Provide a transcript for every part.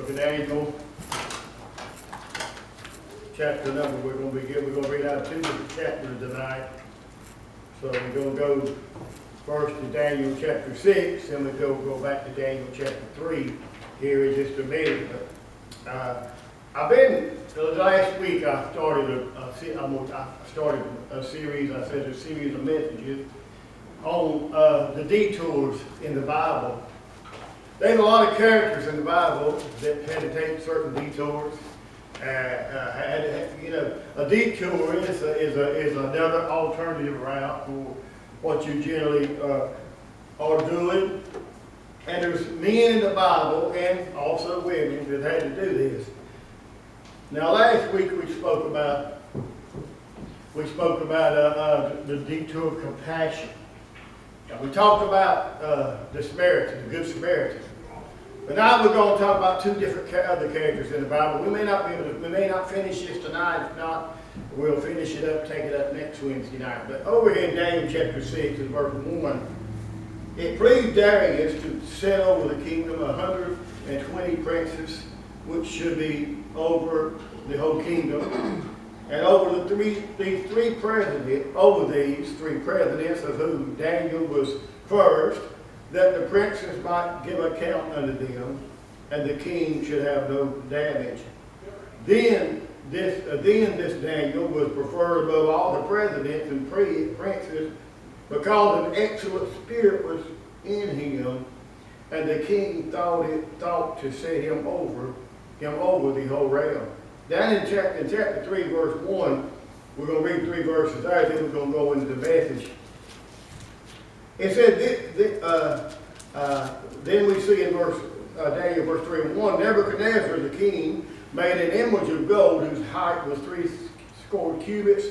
Book of Daniel, chapter number we're going to read out two different chapters tonight. So we're going to go first to Daniel chapter 6, and we'll go back to Daniel chapter 3 here in just a minute. Last week I started a series of messages on the detours in the Bible. There's a lot of characters in the Bible that had to take certain detours. A detour is another alternative route for what you generally are doing. And there's men in the Bible and also women that had to do this. Now, last week we spoke about the detour of compassion. We talked about the Samaritan, the Good Samaritan. But now we're going to talk about two different other characters in the Bible. We may not finish this tonight. If not, we'll finish it up, take it up next Wednesday night. But over here in Daniel chapter 6, in verse 1, it pleased Darius to set over the kingdom 120 princes, which should be over the whole kingdom, and over these three presidents, of whom Daniel was first, that the princes might give account unto them, and the king should have no damage. Then this Daniel was preferred above all the presidents and princes, because an excellent spirit was in him, and the king thought to set him over the whole realm. Down in chapter 3, verse 1, we're going to read 3 verses there, then we're going to go into the message. It said, then we see in Daniel verse 3 and 1, Nebuchadnezzar the king made an image of gold whose height was 60 cubits,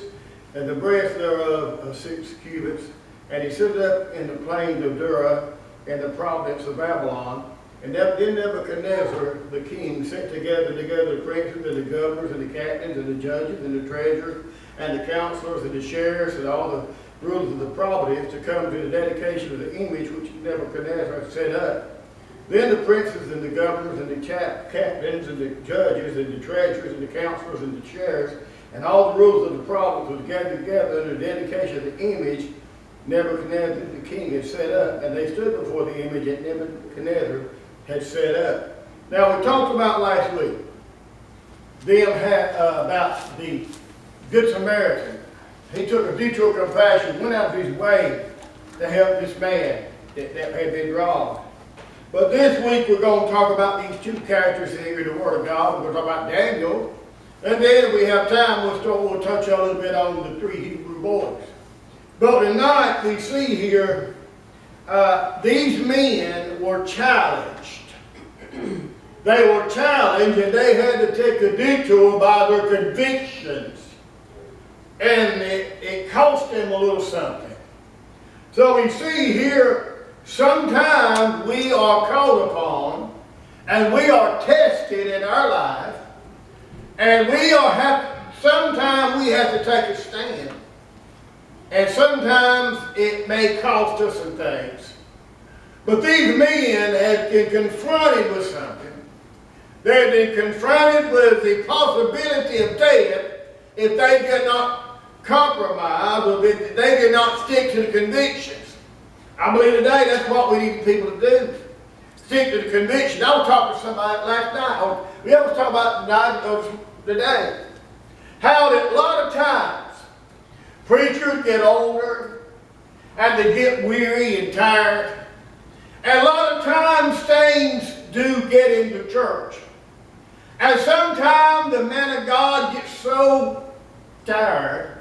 and the breadth thereof 6 cubits. And he set it up in the plain of Dura in the province of Babylon. And then Nebuchadnezzar the king sent together the princes and the governors and the captains and the judges and the treasurers and the counselors and the sheriffs and all the rulers of the province to come to the dedication of the image which Nebuchadnezzar had set up. Then the princes and the governors and the captains and the judges and the treasurers and the counselors and the sheriffs and all the rulers of the province were gathered together under the dedication of the image Nebuchadnezzar the king had set up, and they stood before the image that Nebuchadnezzar had set up. Now, we talked about last week about the Good Samaritan. He took a detour of compassion, went out of his way to help this man that had been robbed. But this week we're going to talk about these two characters here in the Word of God. We're going to talk about Daniel, and then if we have time, we'll touch a little bit on the 3 Hebrew boys. But tonight we see here these men were challenged. They were challenged, and they had to take a detour by their convictions. And it cost them a little something. So we see here, sometimes we are called upon, and we are tested in our life, and sometimes we have to take a stand. And sometimes it may cost us some things. But these men had been confronted with something. They had been confronted with the possibility of death if they did not compromise or if they did not stick to the convictions. I believe today that's what we need people to do. Stick to the convictions. I was talking to somebody last night. We always talk about today. How that a lot of times preachers get older and they get weary and tired. And a lot of times things do get into church. And sometimes the man of God gets so tired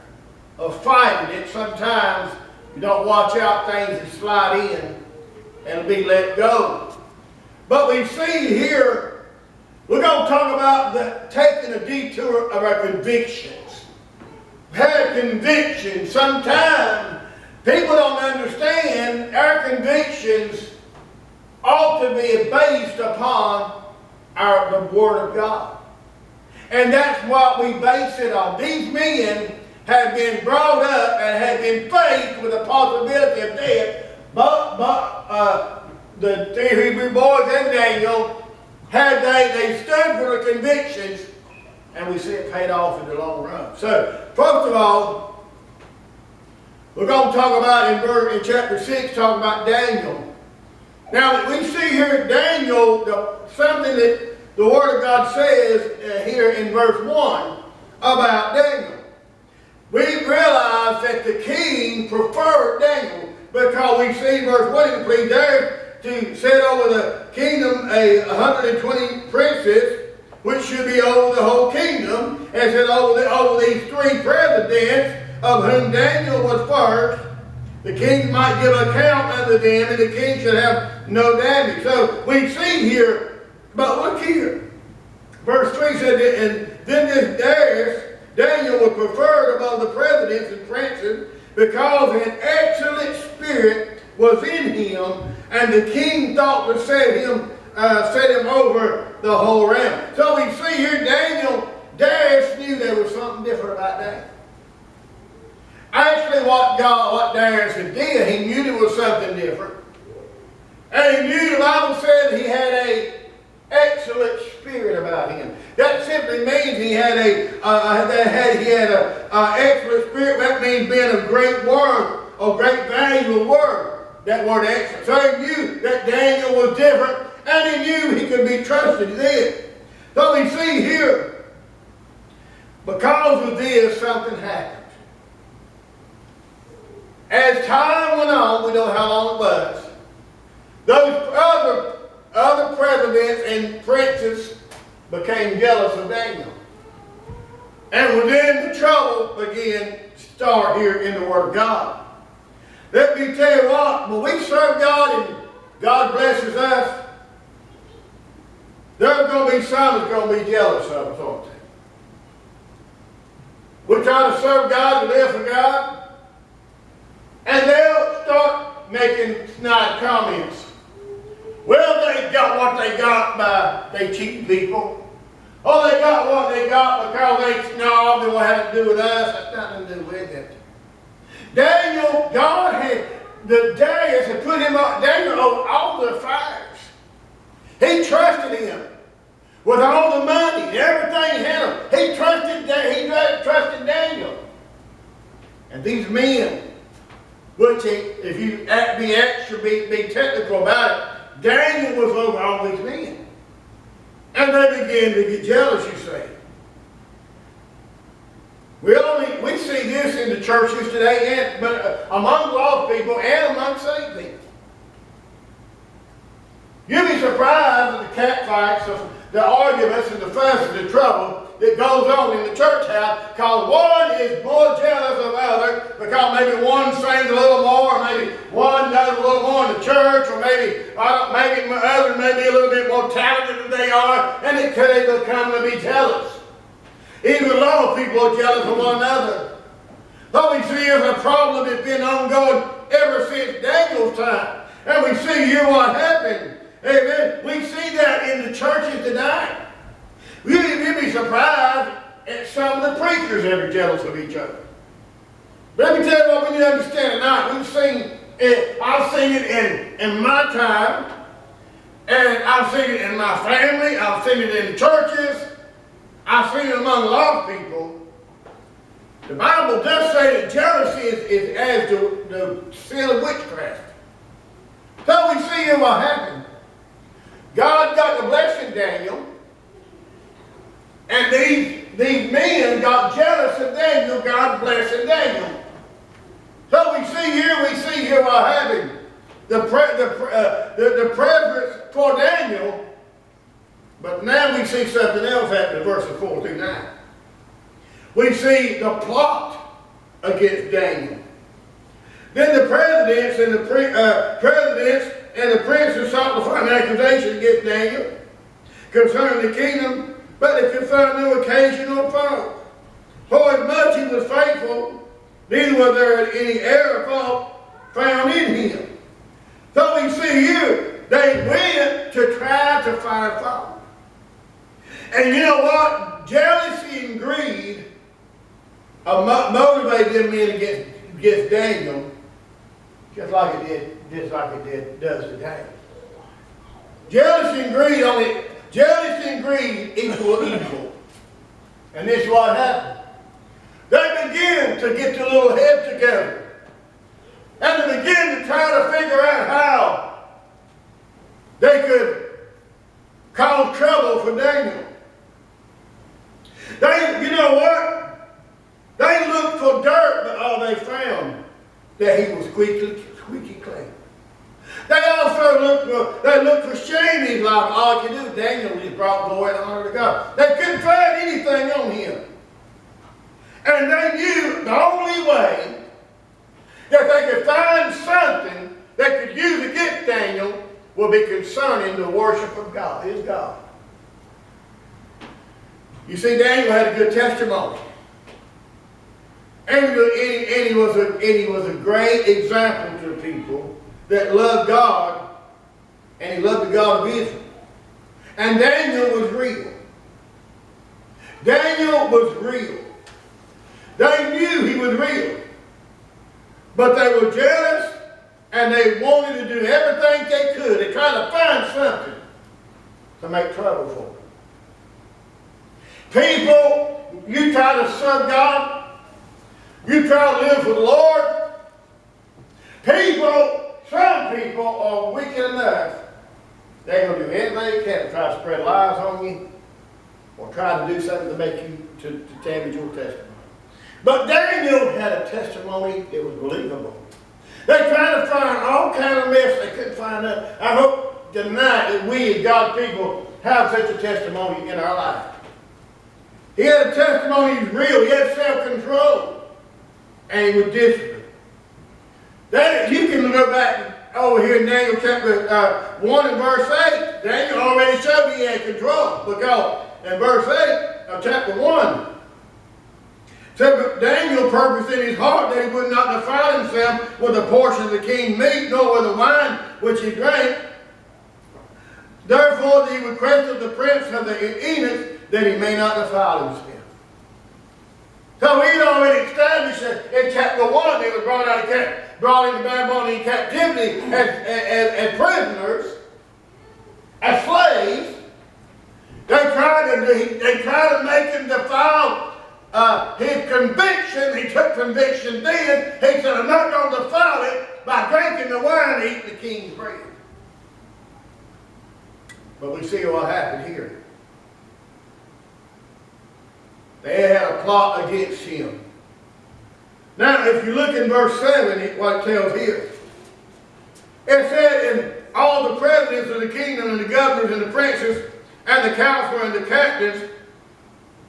of fighting it, sometimes you don't watch out, things will slide in and be let go. But we see here, we're going to talk about taking a detour of our convictions. Have convictions. Sometimes people don't understand our convictions ought to be based upon the Word of God. And that's what we base it on. These men had been brought up and had been faced with the possibility of death, but the 3 Hebrew boys and Daniel they stood for the convictions, and we see it paid off in the long run. So, first of all, we're going to talk about in chapter 6, talk about Daniel. Now, we see here Daniel, something that the Word of God says here in verse 1 about Daniel. We realize that the king preferred Daniel because we see verse 1, he pleased there to set over the kingdom 120 princes, which should be over the whole kingdom, and set over these 3 presidents, of whom Daniel was first. The king might give account unto them, and the king should have no damage. So we see here, but look here. Verse 3 said, and then this Darius, Daniel was preferred above the presidents and princes, because an excellent spirit was in him, and the king thought to set him over the whole realm. So we see here Darius knew there was something different about Daniel. Actually, what Darius had did, he knew there was something different. And he knew, the Bible said, he had an excellent spirit about him. That simply means he had an excellent spirit. That means being a great word, a great valuable word. That word excellent. So he knew that Daniel was different, and he knew he could be trusted. He did. So we see here, because of this, something happened. As time went on, we know how long it was, those other presidents and princes became jealous of Daniel. And then the trouble began to start here in the Word of God. Let me tell you what, when we serve God and God blesses us, there's going to be some that's going to be jealous of us, aren't they? We try to serve God, to live for God, and they'll start making snide comments. Well, they got what they got by they cheating people. Oh, they got what they got because they snobbed and what had to do with us. That's nothing to do with it. Daniel, God had, Darius had put him up, Daniel over all the fires. He trusted him with all the money, everything he had. He trusted Daniel. And these men, which if you be extra, be technical about it, Daniel was over all these men. And they began to get jealous, you say. We see this in the churches today, but among lost people and among saved people. You'd be surprised at the cat fights, the arguments, and the fuss and the trouble that goes on in the church house, because one is more jealous of other, because maybe one sings a little more, or maybe one does a little more in the church, or maybe others may be a little bit more talented than they are, and it could become to be jealous. Even a lot of people are jealous of one another. What we see is a problem that's been ongoing ever since Daniel's time. And we see here what happened. Amen. We see that in the churches today. You'd be surprised at some of the preachers that are jealous of each other. But let me tell you what we need to understand tonight. I've seen it in my time, and I've seen it in my family, I've seen it in the churches, I've seen it among a lot of people. The Bible does say that jealousy is as the sin of witchcraft. So we see here what happened. God got the blessing Daniel, and these men got jealous of Daniel, God blessing Daniel. So we see here what happened. The preference for Daniel, but now we see something else happen in verses 4 through 9. We see the plot against Daniel. Then the presidents and the princes sought to find an accusation against Daniel concerning the kingdom, but they could find no occasion or fault. For as much he was faithful, neither was there any error or fault found in him. So we see here, they went to try to find fault. And you know what? Jealousy and greed motivated them men against Daniel, just like it does today. Jealousy and greed only Jealousy and greed equal evil. And this is what happened. They began to get their little head together. And they began to try to figure out how they could cause trouble for Daniel. You know what? They looked for dirt, but all they found that he was squeaky clean. They also looked for shame in his life. All he could do, Daniel just brought glory and honor to God. They couldn't find anything on him. And they knew the only way that they could find something they could use against Daniel would be concerning the worship of God, his God. You see, Daniel had a good testimony. And he was a great example to people that loved God, and he loved the God of Israel. And Daniel was real. Daniel was real. They knew he was real. But they were jealous, and they wanted to do everything they could to try to find something to make trouble for them. People, you try to serve God, you try to live for the Lord. Some people are wicked enough, they're going to do anything they can to try to spread lies on you or try to do something to make you, to damage your testimony. But Daniel had a testimony that was believable. They tried to find all kind of mess they couldn't find out. I hope tonight that we as God's people have such a testimony in our life. He had a testimony, he was real, he had self-control, and he was disciplined. You can go back over here in Daniel chapter 1 and verse 8. Daniel already showed he had control, because in verse 8 of chapter 1, so Daniel purposed in his heart that he would not defile himself with a portion of the king's meat, nor with the wine which he drank. Therefore he requested the prince of the eunuchs that he may not defile himself. So he'd already established that in chapter 1 they were brought into Babylonian captivity as prisoners, as slaves. They tried to make him defile his conviction. He took conviction then. He said, I'm not going to defile it by drinking the wine and eating the king's bread. But we see what happened here. They had a plot against him. Now, if you look in verse 7, what it tells here, it said, and all the presidents of the kingdom and the governors and the princes and the counselor and the captains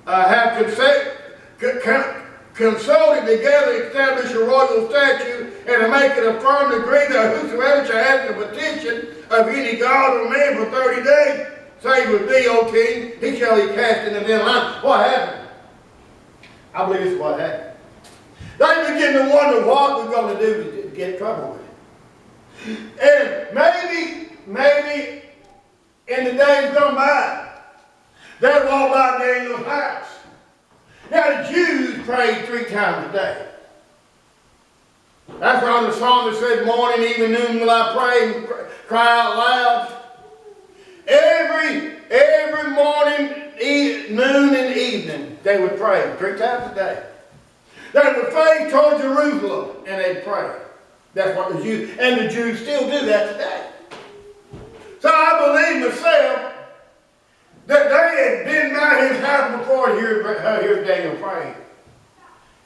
have consulted together to establish a royal statute and to make it a firm decree that whosoever shall ask a petition of any god or man for 30 days, save with thee, O king, he shall be cast into the line. What happened? I believe this is what happened. They begin to wonder what we're going to do to get in trouble with it. And maybe in the days gone by, they'd walk by Daniel's house. Now the Jews prayed 3 times a day. That's why the psalmist said, morning, even noon will I pray and cry out loud. Every morning, noon, and evening, they would pray 3 times a day. They would face toward Jerusalem, and they'd pray. That's what the Jews, and the Jews still do that today. So I believe myself that they had been by his house before to hear Daniel praying.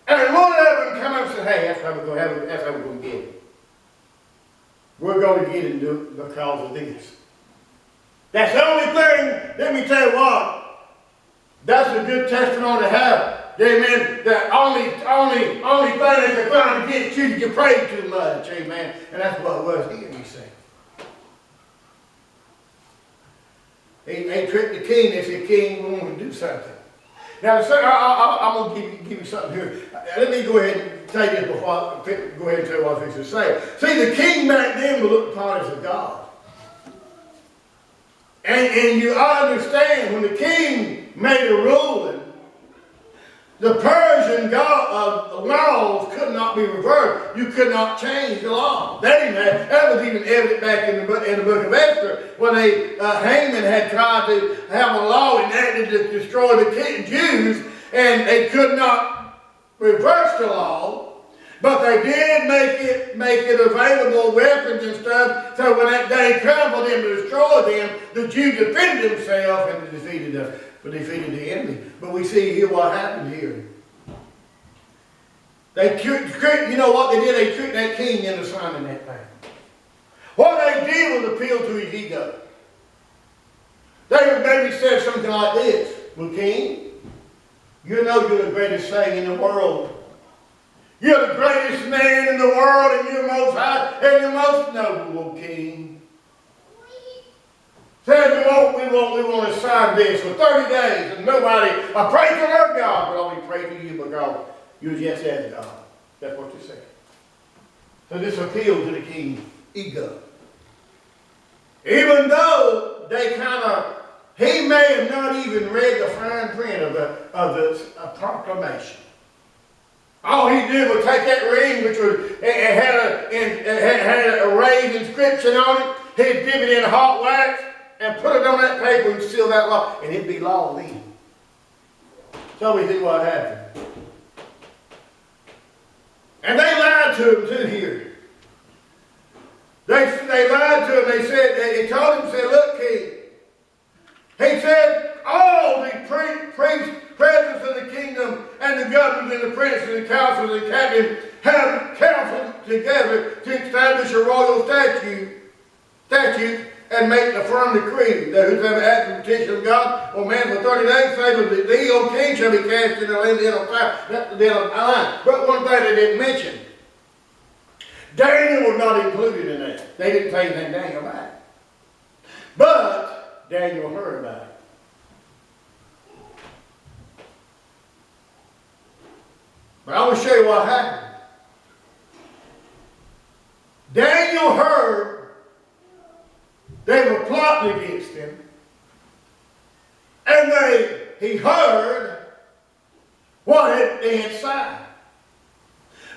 And one of them come up and said, hey, that's how we're going to have it. That's how we're going to get it. We're going to get it because of this. That's the only thing, let me tell you what, that's a good testimony to have. Amen. The only thing they could find to get you, you prayed too much. Amen. And that's what it was here, you see. They tricked the king. They said, king, we want to do something. Now, I'm going to give you something here. Let me go ahead and say this before I go ahead and tell you what I was going to say. See, the king back then was looked upon as a god. And you understand, when the king made a ruling, The Persian laws could not be reversed. You could not change the law. That was even evident back in the book of Esther, when Haman had tried to have a law enacted to destroy the Jews, and they could not reverse the law. But they did make it available, weapons and stuff, so when that day comes for them to destroy them, the Jews defended themselves and defeated the enemy. But we see here what happened here. You know what they did? They tricked that king into signing that thing. What they did was appeal to his ego. They maybe said something like this: "Well, king, you know you're the greatest thing in the world. You're the greatest man in the world, and you're most high, and you're most noble, O king. Said we want to sign this for 30 days, and nobody, I pray to our God, but only pray to you because you're just as God." That's what you say. So this appeal to the king's ego. Even though he may have not even read the fine print of the proclamation. All he did was take that ring, which had a raised inscription on it. He'd dip it in hot wax and put it on that paper and seal that law, and it'd be law then. So we see what happened. And they lied to him too here. They lied to him. They told him, said, "Look, king." He said, "All the priests, presidents of the kingdom, and the governors, and the princes, and councils, and captains have counseled together to establish a royal statute, and make a firm decree that whosoever acts in petition of God or man for 30 days, say that thee, O king, shall be cast in the land of fire." That's the deal of line. But one thing they didn't mention, Daniel was not included in that. They didn't say anything Daniel about it. But Daniel heard about it. But I will show you what happened. Daniel heard they were plotting against him. And he heard what they had signed.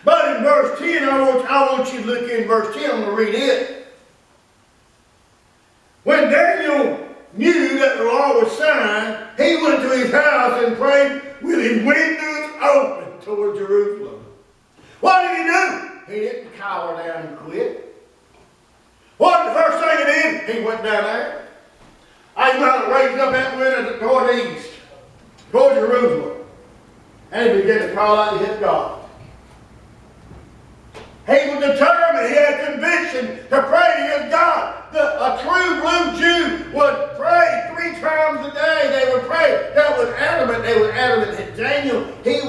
But in verse 10, I want you to look in verse 10. I'm going to read it. When Daniel knew that the law was signed, he went to his house and prayed with his windows open toward Jerusalem. What did he do? He didn't cower down and quit. What the first thing he did? He went down there. I might have raised up that window toward the east, toward Jerusalem. And he began to call out to his God. He was determined. He had conviction to pray to his God. A true blue Jew would pray 3 times a day. They would pray. That was adamant. They were adamant. And Daniel, he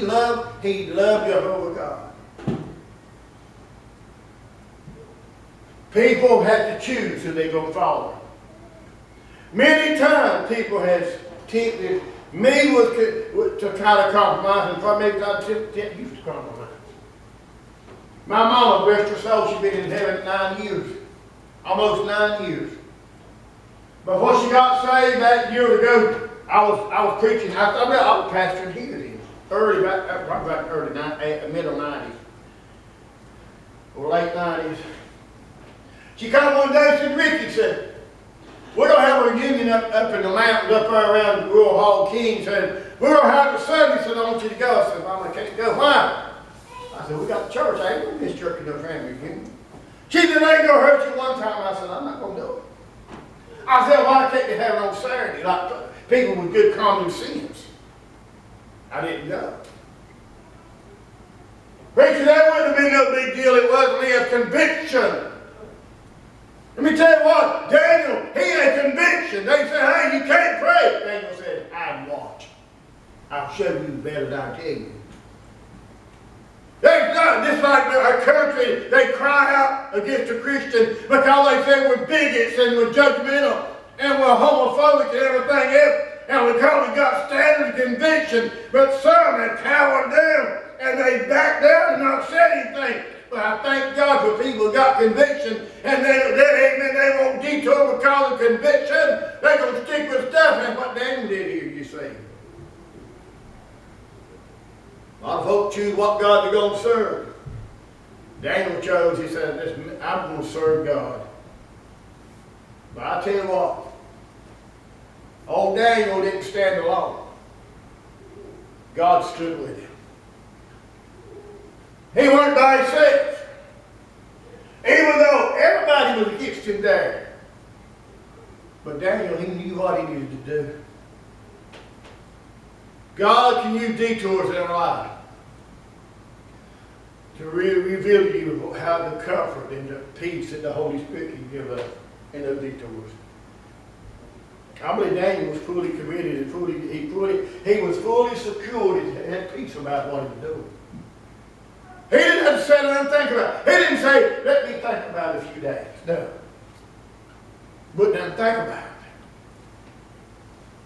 loved Jehovah God. People have to choose who they're going to follow. Many times people have tempted me to try to compromise, and for maybe I used to compromise. My mama, bless her soul, she's been in heaven 9 years. Almost 9 years. Before she got saved that year ago, I was preaching. I was pastoring here then. Middle 90s. Or late 90s. She come one day and said, "Ricky," said, "we're going to have a reunion up in the mountains, up there around Rural Hall King. Said, we're going to have a Sunday, so I want you to go." I said, "Mama, I can't go." "Why?" I said, "We got the church. I ain't going to miss church in no family reunion." She said, "I ain't going to hurt you one time." I said, "I'm not going to do it." I said, "Why can't they have it on Saturday? Like people with good common sense." I didn't go. Preacher, that wouldn't have been no big deal. It wasn't me, a conviction. Let me tell you what, Daniel, he had conviction. They said, "Hey, you can't pray." Daniel said, "I watch. I'll show you better than I tell you." They've done just like our country, they cry out against the Christians because they say we're bigots and we're judgmental and we're homophobic and everything else, and because we got standards of conviction, but some have cowered down and they backed down and not said anything. But I thank God for people who got conviction, and they won't detour because of conviction. They're going to stick with stuff. And what Daniel did here, you see. A lot of folk choose what God they're going to serve. Daniel chose, he said, "Listen, I'm going to serve God." But I tell you what, old Daniel didn't stand alone. God stood with him. He weren't by himself. Even though everybody was against him there. But Daniel, he knew what he needed to do. God can use detours in our life to really reveal to you how the comfort and the peace that the Holy Spirit can give us in those detours. I believe Daniel was fully committed and he was fully secured and had peace about what he was doing. He didn't have to sit down and think about it. He didn't say, "Let me think about it a few days." No. But then think about it.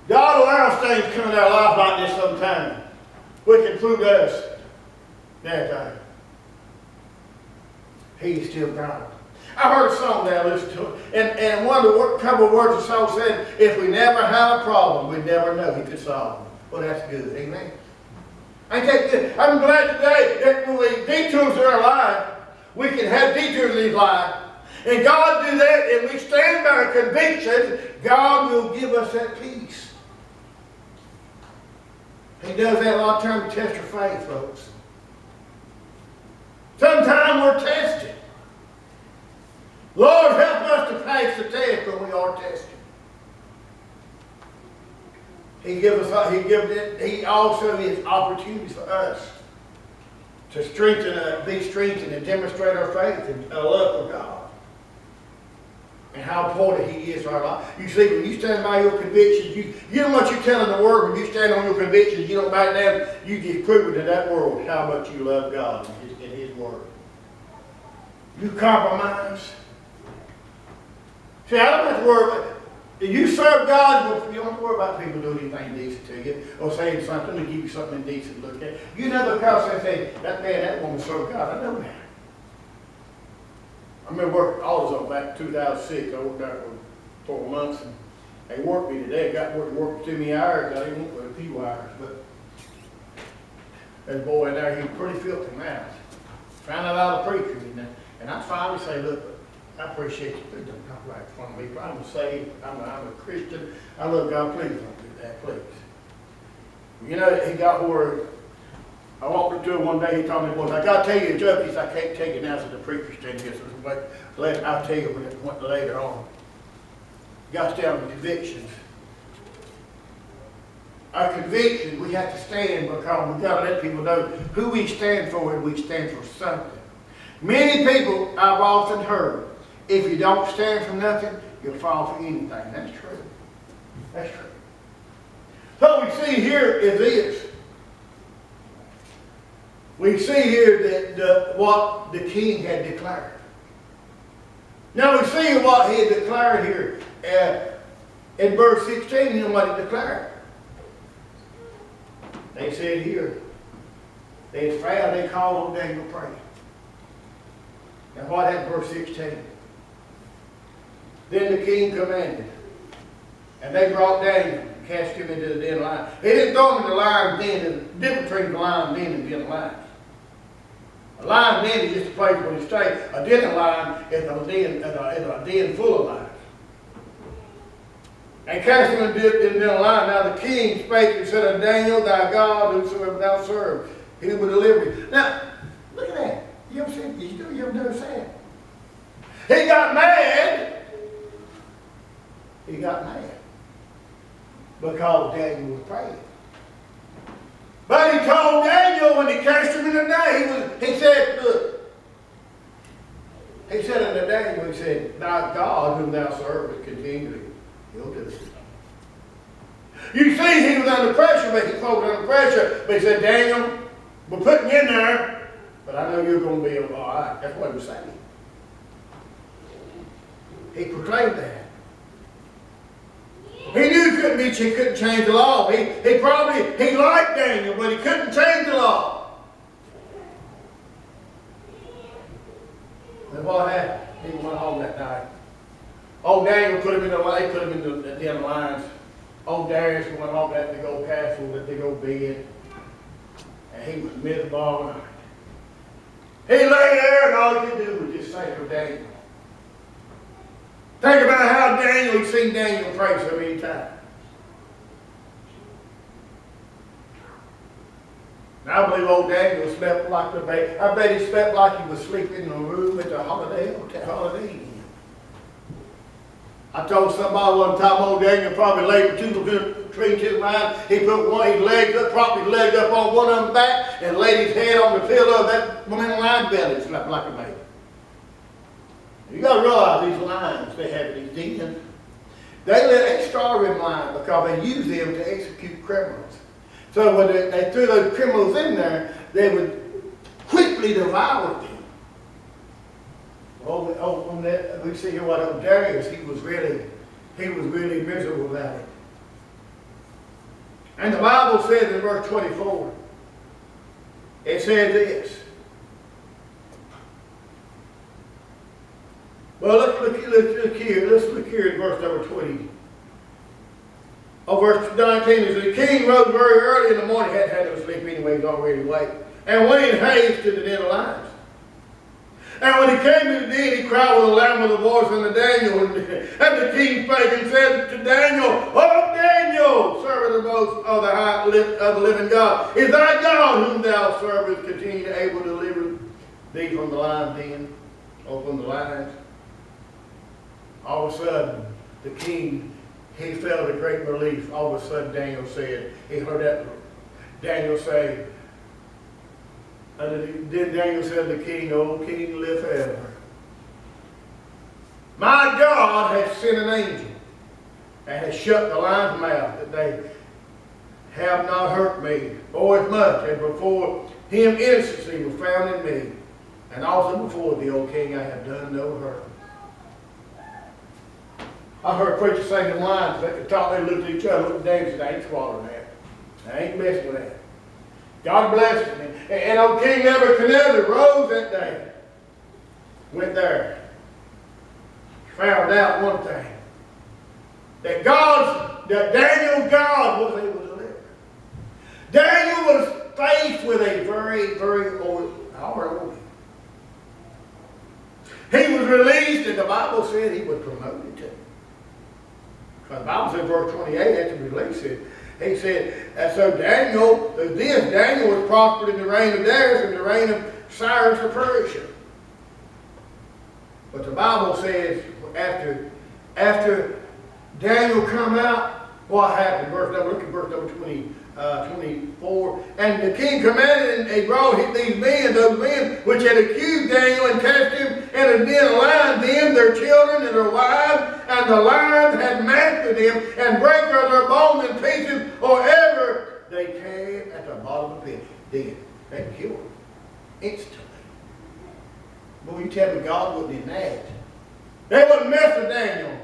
God allows things to come in our life like this sometimes. We can prove to us that He's still God. I heard a song that I listened to, and one of the couple of words the song said, "If we never had a problem, we'd never know He could solve them." Well, that's good. Amen. Ain't that good? I'm glad today that when we detours in our life, we can have detours in His life. And God do that, and we stand by our convictions, God will give us that peace. He does that a lot of times to test your faith, folks. Sometimes we're tested. Lord, help us to pass the test when we are tested. He also gives opportunities for us to be strengthened and demonstrate our faith and our love for God. And how important He is to our life. You see, when you stand by your convictions, you know what you're telling the world. When you stand on your convictions, you don't back down. You just prove to that world how much you love God and His Word. You compromise. See, I don't have to worry about it. You serve God, you don't have to worry about people doing anything decent to you or saying something to give you something indecent to look at. You know, because they say, "That man, that woman served God." I know that. I remember working AutoZone back in 2006. I worked there for 4 months, and they worked me today. I got work too many hours. I didn't work for a few hours, but there's a boy in there, he was pretty filthy mouth. Trying to allow the preacher, and I finally say, "Look, I appreciate you, please don't talk right in front of me. I'm saved, I'm a Christian, I love God, please don't do that, please." You know, he got where I walked up to him one day, he told me, "Boy, I got to tell you a joke." He said, "I can't take it now," so the preacher's standing here. So I'll tell you when it went later on. You got to stay on the convictions. Our convictions, we have to stand because we've got to let people know who we stand for, and we stand for something. Many people, I've often heard, if you don't stand for nothing, you'll fall for anything. That's true. That's true. So we see here is this. We see here that what the king had declared. Now we see what he had declared here in verse 16. You know what he declared? They said here, they had found, they called on Daniel praying. Now what happened in verse 16? Then the king commanded, and they brought Daniel and cast him into the den of lions. They didn't throw him in the lion den. The difference between the lion den and den of lions. A lion den is just a place where you stay. A den of lions is a den full of lions. And cast him into the den of lions. Now the king spake and said, "Unto Daniel, thy God, whosoever thou serve, he will deliver you." Now, look at that. You ever seen? You ever noticed that? He got mad. He got mad because Daniel was praying. But he told Daniel when he cast him in the den, he said, look, he said unto Daniel, he said, "Thy God whom thou servest continually, he'll do it." You see, he was under pressure, but he spoke under pressure. But he said, "Daniel, we're putting you in there, but I know you're going to be all right." That's what he was saying. He proclaimed that. He knew he couldn't change the law. He liked Daniel, but he couldn't change the law. And what happened? He went home that night. Old Daniel put him in the den of lions. Old Darius went home that big old castle, that big old bed. And he was miserable all night. He lay there and all he could do was just think of Daniel. Think about how Daniel, he'd seen Daniel pray so many times. And I believe old Daniel slept like the baby. I bet he slept like he was sleeping in a room at the Holiday Inn. I told somebody one time old Daniel probably laid between two lines. He put his legs up, propped his legs up on one of them back, and laid his head on the pillow of that one in line belly, slept like a baby. You got to realize these lines they have in these dens. They started them lines because they used them to execute criminals. So when they threw those criminals in there, they would quickly devour them. On that, we see here what old Darius, he was really miserable about it. And the Bible says in verse 24, it says this. Well, let's look here. Let's look here at verse number 20. Verse 19 is the king rose very early in the morning. He hadn't had no sleep anyway, he was already awake. And went in haste to the den of lions. And when he came to the den, he cried with a loud voice unto Daniel. And the king spake and said to Daniel, O Daniel, servant of the living God, is thy God whom thou servest continue able to deliver thee from the lion den, or from the lions? All of a sudden, the king, he felt a great relief. All of a sudden, Daniel said, he heard that Daniel say, and then Daniel said to the king, O king, live forever. My God has sent an angel and has shut the lion's mouth, that they have not hurt me, or as much, and before him innocency was found in me, and also before thee, O king, I have done no hurt. I heard preachers saying in lines, they could talk, they looked at each other, looked at David and said, I ain't swallowing that. I ain't messing with that. God blessed me. And old King Nebuchadnezzar rose that day. Went there. Found out one thing. That Daniel's God was able to deliver. Daniel was faced with a very, very hard ordeal. He was released, and the Bible said he was promoted to. Because the Bible said in verse 28, after he released it, he said, and so Daniel was prospered in the reign of Darius and the reign of Cyrus of Persia. But the Bible says after Daniel come out, what happened? Look at verse number 24. And the king commanded, and he brought those men which had accused Daniel, and cast him in a den of lions, them, their children, and their wives, and the lions had mastered them, and brake their bones in pieces, or ever they came at the bottom of the pit. Dead. They killed him instantly. Boy, you tell me God wouldn't in that. They wouldn't mess with Daniel.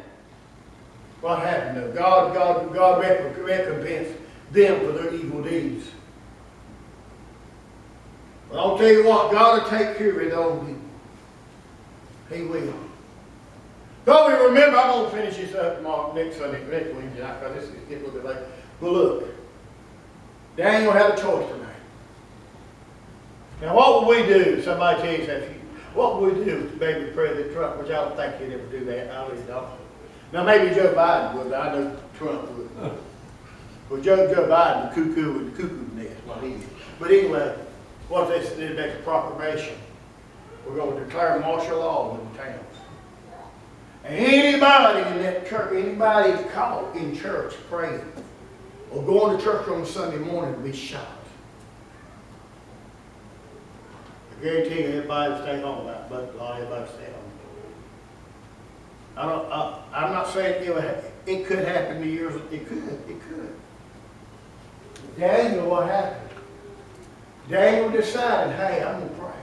What happened though? God recompensed them for their evil deeds. But I'll tell you what, God will take care of it on him. He will. So we remember, I'm going to finish this up next week, because this is getting a little bit late. But look, Daniel had a choice tonight. Now what would we do? Somebody tells you that. What would we do with maybe President Trump, which I don't think he'd ever do that. I really don't. Now maybe Joe Biden would, but I know Trump would. Well, Joe Biden, the cuckoo and the cuckoo nest, what he is. But anyway, what they did make a proclamation. We're going to declare martial law in the towns. And anybody in that church, anybody caught in church praying or going to church on Sunday morning will be shot. I guarantee you everybody will stay home about but everybody stay home. I'm not saying it could happen in the years. It could. Daniel, what happened? Daniel decided, hey, I'm going to pray.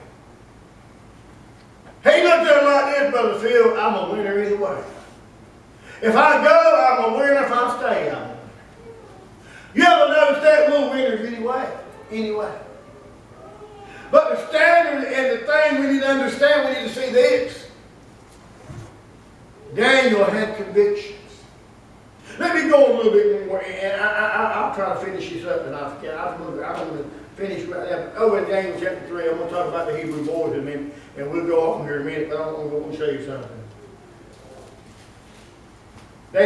He looked at it like this, Brother Phil, I'm a winner either way. If I go, I'm a winner. If I stay, I'm a winner. You ever notice that? We're winners anyway. But the standard and the thing we need to understand, we need to see this. Daniel had convictions. Let me go a little bit more, and I'll try to finish this up, and I'm going to finish right there. Over in Daniel chapter 3, I'm going to talk about the Hebrew boys in a minute, and we'll go off here in a minute, but I want to show you something. We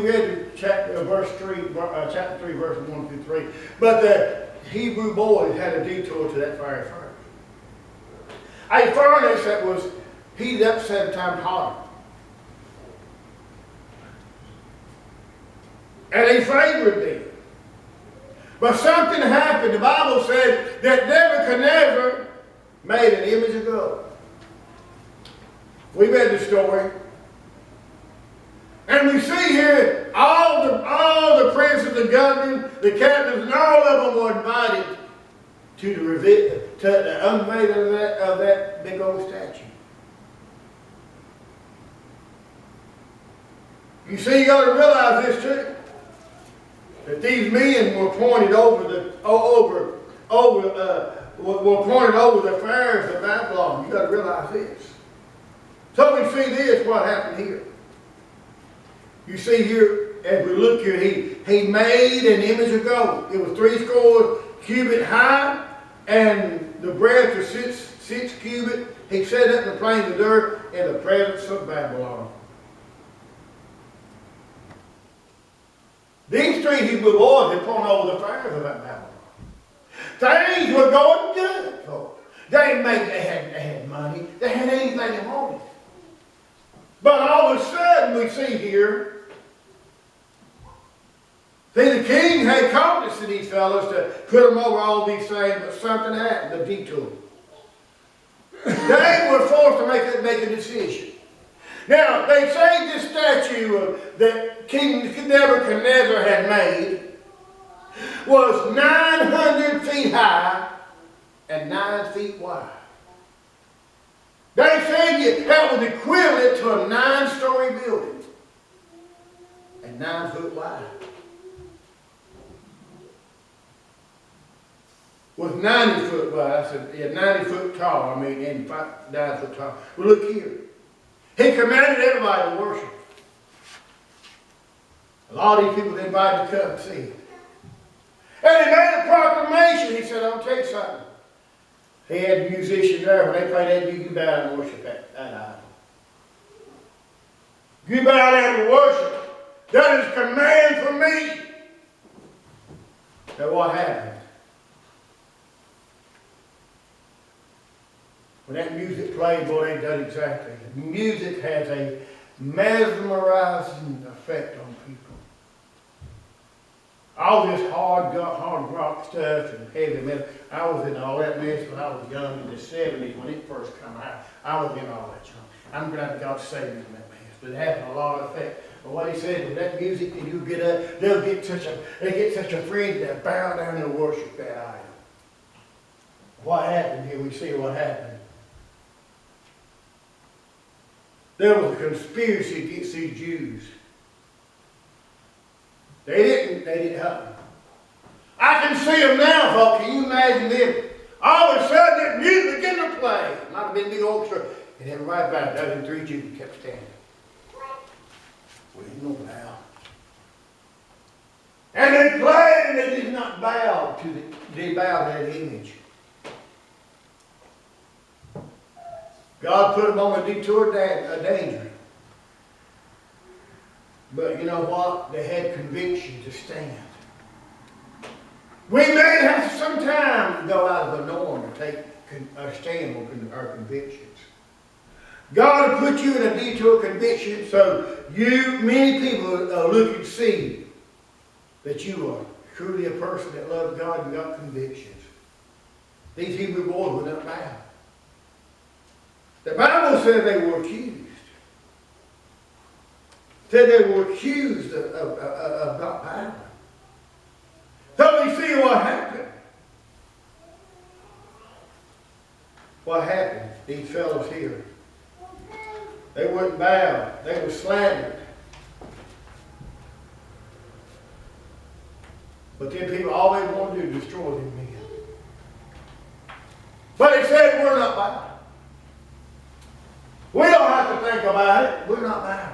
read chapter 3, verse 1 through 3, but the Hebrew boys had a detour to that fiery furnace. A furnace that was heated up 7 times hotter. And he favored them. But something happened. The Bible said that Nebuchadnezzar made an image of gold. We read the story. And we see here all the princes, the governors, the captains, and all of them were invited to the unveiling of that big old statue. You see, you got to realize this too. That these men were pointed over the fires of Babylon. You got to realize this. So we see this, what happened here. You see here, as we look here, he made an image of gold. It was 60 cubits high, and the breadth was 6 cubits. He set it in the plains of dirt in the presence of Babylon. These 3 Hebrew boys had thrown over the fires of that Babylon. Things were going good, folks. They had money. They had anything they wanted. But all of a sudden, we see here, the king had confidence in these fellows to put them over all these things, but something happened, a detour. They were forced to make a decision. Now, they say this statue that King Nebuchadnezzar had made was 900 feet high and 9 feet wide. They said that was equivalent to a 9-story building and 9 foot wide. Was 90 foot wide. I said, yeah, 90 foot tall, and 9 foot tall. Well, look here. He commanded everybody to worship. A lot of these people invited to come and see it. And he made a proclamation. He said, I'll tell you something. He had musicians there. When they played that, you can bow down and worship that idol. You bow down and worship. That is a command from me. Now what happened? When that music played, boy, they done exactly. Music has a mesmerizing effect on people. All this hard rock stuff and heavy metal. I was in all that mess when I was young in the 70s when it first came out. I was in all that junk. I'm glad that God saved me from that mess. But it had a lot of effect. But what he said, with that music, and you get up, they get such a friend that bow down and worship that idol. What happened here? We see what happened. There was a conspiracy against these Jews. They didn't help them. I can see them now, folks. Can you imagine them? All of a sudden, that music began to play. It might have been a big orchestra. And everybody bowed. Those 3 Jews kept standing. We didn't know now. And they played, and they did not bow they bowed to that image. God put them on a detour danger. But you know what? They had conviction to stand. We may have to sometimes go out of the norm to take a stand on our convictions. God will put you in a detour conviction so many people look and see that you are truly a person that loves God and got convictions. These Hebrew boys were not bow. The Bible said they were accused. Said they were accused of not bowing. So we see what happened. What happened? These fellows here. They wouldn't bow. They were slandered. But then people, all they wanted to do is destroy them men. But they said we're not bowing. We don't have to think about it. We're not bowing.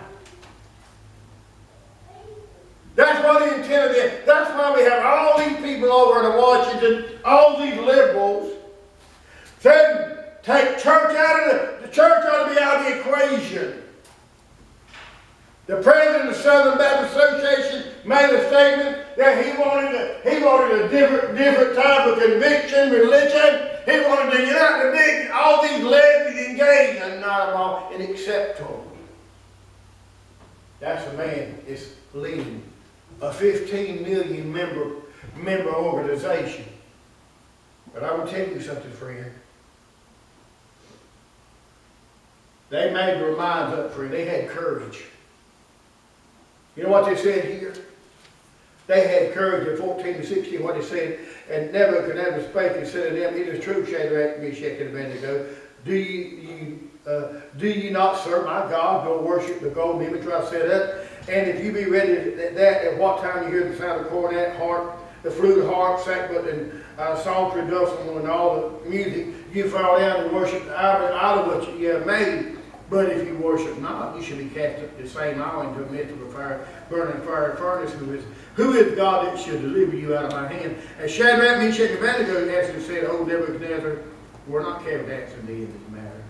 That's what the intent of this. That's why we have all these people over in Washington all these liberals said, take church out of the church ought to be out of the equation. The president of the Southern Baptist Association made a statement that he wanted a different type of conviction, religion. He wanted to unite the big, all these lesbians engaged and not them all and accept them. That's a man that's leading a 15 million member organization. But I will tell you something, friend. They made their minds up for it. They had courage. You know what they said here? They had courage in 14 to 16, what they said, and Nebuchadnezzar spake and said to them, it is true, Shadrach, Meshach, and Abednego, do ye not serve my God, nor worship the golden image where I set up? And if you be ready at what time you hear the sound of cornet, harp, the flute, harp, sackbut, and psaltery, dulcimer, and all the music, you fall down and worship the idol which ye have made. But if you worship not, you shall be cast up the same hour into the midst of a fire, burning fire furnace. Who is God that shall deliver you out of my hand? And Shadrach, Meshach, and Abednego answered and said, O Nebuchadnezzar, we're not careful to answer thee in this matter.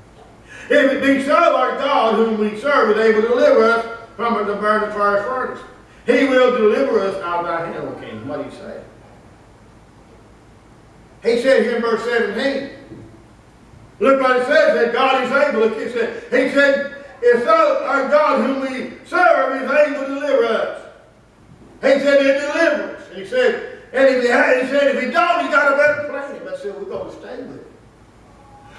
If it be so, our God, whom we serve, is able to deliver us from the burning fire furnace. He will deliver us out of thy hand, O king. What did he say? He said here in verse 17, look what it says, that God is able. Look, he said, if so, our God whom we serve is able to deliver us. He said he'll deliver us. And he said, if he don't, he got a better plan. But I said, we're going to stay with him.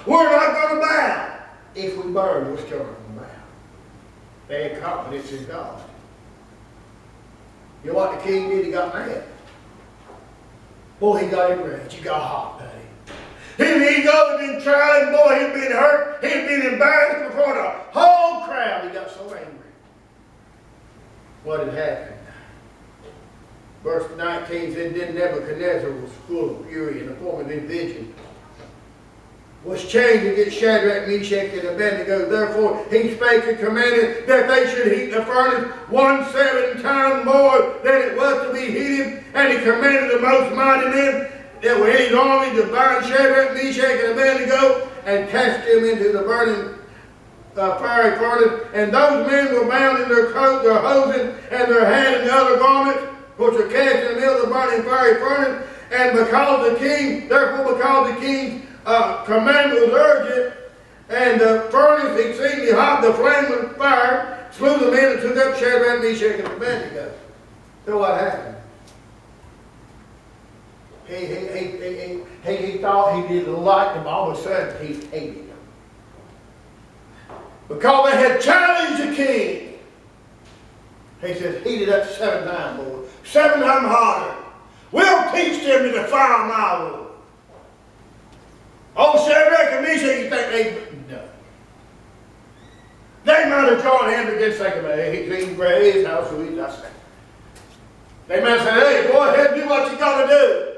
We're not going to bow. If we burn, we're still not going to bow. They had confidence in God. You know what the king did? He got mad. Boy, he got enraged. He got hot, buddy. He goes and tried, boy, he'd been hurt. He'd been embarrassed before the whole crowd. He got so angry. What had happened? Verse 19 said, then Nebuchadnezzar was full of fury in the form of his vision, was changed against Shadrach, Meshach, and Abednego. Therefore he spake and commanded that they should heat the furnace 17 times more than it was to be heated. And he commanded the most mighty men that were in his army to bind Shadrach, Meshach, and Abednego and cast them into the burning fiery furnace. And those men were bound in their coat, their hosen, and their hand in the other garments, which were cast in the middle of the burning fiery furnace. And because the king's commandment was urgent, and the furnace exceedingly hot, the flame of fire slew the men and took up Shadrach, Meshach, and Abednego. So what happened? He thought he didn't like them. All of a sudden, he hated them. Because they had challenged the king. He says, heat it up 7 times, boy. 7 times harder. We'll teach them to defile my Lord. Oh, Shadrach and Meshach, you think they... No. They might have joined hands against he's eating bread, his house, so he's not saying. They might say, hey, go ahead, do what you got to do.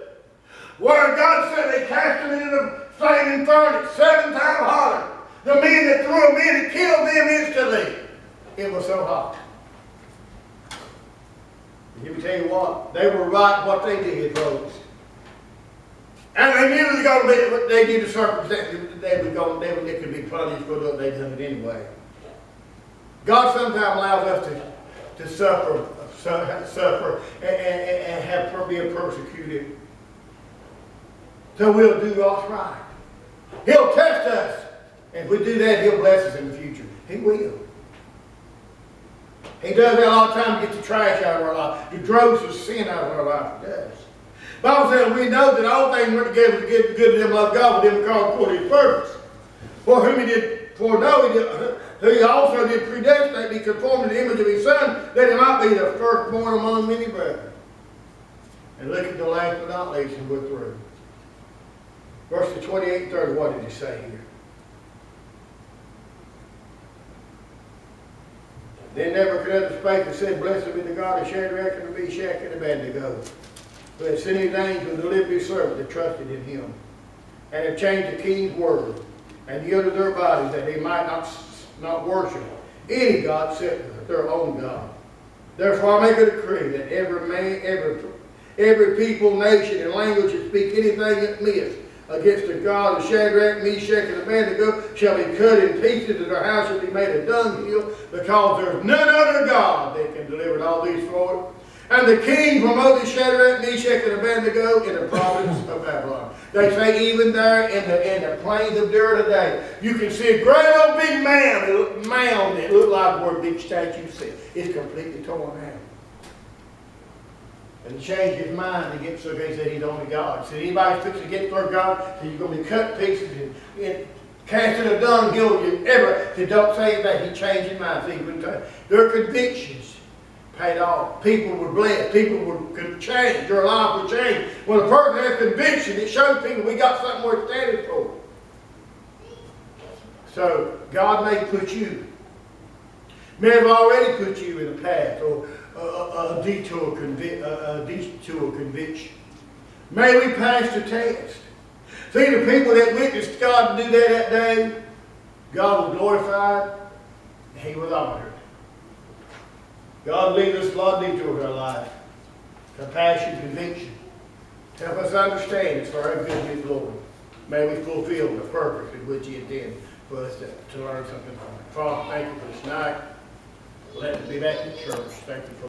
Where God said they cast them into the flaming furnace 7 times hotter. The men that threw them in and killed them instantly. It was so hot. Let me tell you what, they were right what they did, folks. And they knew they got to be, they did the circumstances, they could be punished for what they done it anyway. God sometimes allows us to suffer and be persecuted. So we'll do what's right. He'll test us. And if we do that, he'll bless us in the future. He will. He does that a lot of times to get the trash out of our life, the dross of sin out of our life. He does. The Bible says we know that all things work together to get good to them love God, with them called according to his purpose. For whom he did foreknow, who he also did predestinate, be conformed to the image of his Son, that he might be the firstborn among many brethren. And look at the last but not least, and we're through. Verses 28 and 30, what did he say here? Then Nebuchadnezzar spake and said, Blessed be the God of Shadrach and Meshach and Abednego, who had sent his angel to deliver his servant that trusted in him, and have changed the king's word, and yielded their bodies that they might not worship any god except their own God. Therefore I make a decree that every every people, nation, and language that speak anything amiss against the God of Shadrach, Meshach, and Abednego shall be cut in pieces, and their house shall be made a dunghill, because there is none other God that can deliver all these forward. And the king promoted Shadrach, Meshach, and Abednego in the province of Babylon. They say even there in the plains of Dura today, you can see a great old big mound that looked like where a big statue sits. It's completely torn out. And he changed his mind to get so he said he's only God. He said anybody fixing to get for God, so you're going to be cut to pieces and cast in a dunghill. He don't say that. He changed his mind. See, their convictions paid off. People were blessed. People could change. Their life would change. When a person has conviction, it shows people we got something worth standing for. So God may put you, may have already put you in a path or a detour conviction. May we pass the test. See, the people that witnessed God do that day, God was glorified, and He was honored. God leads us a lot of detours in our life. Compassion, conviction. Help us understand it's for our good and His glory. May we fulfill the purpose in which He intended for us to learn something from it. Father, thank you for this night. Let us be back in church. Thank you for